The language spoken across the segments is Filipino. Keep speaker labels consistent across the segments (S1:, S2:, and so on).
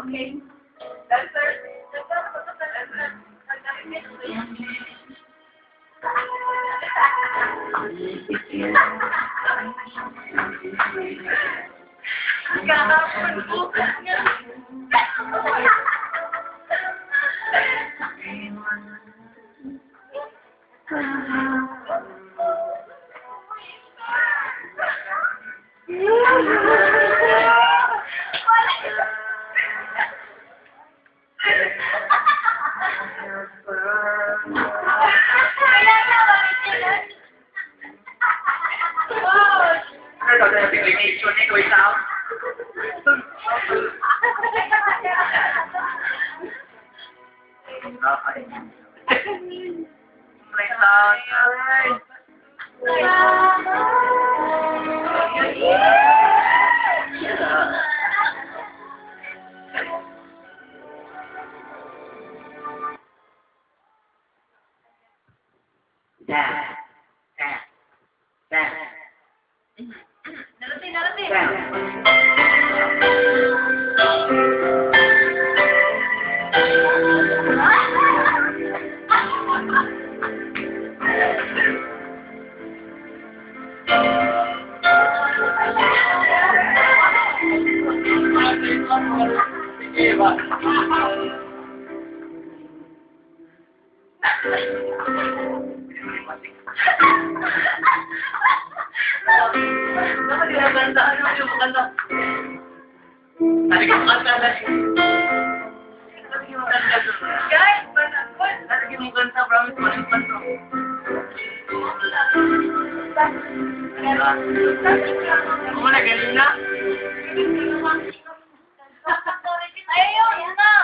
S1: Okay. That's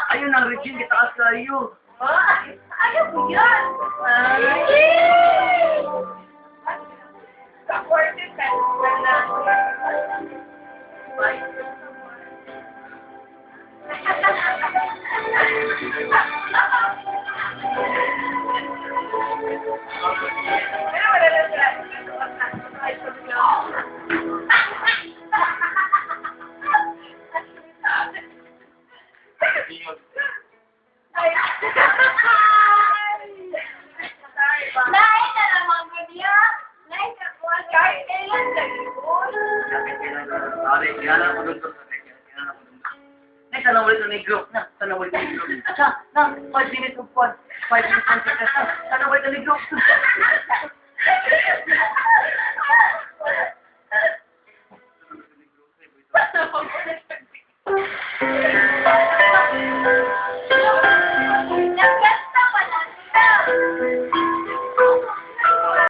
S2: Ayun ang Regine, itaas kayo.
S1: Ayaw ko yan! Supportive ka na. Pero wala na sila. Lain na naman kanya. Lain ka po. Kahit kailan nag-ibon.
S2: Sorry, kaya na ako doon sa Next, sana ulit na group na. Sana ulit na group. Na, 5 minutes of fun. 5 minutes of fun. Sana ulit na group.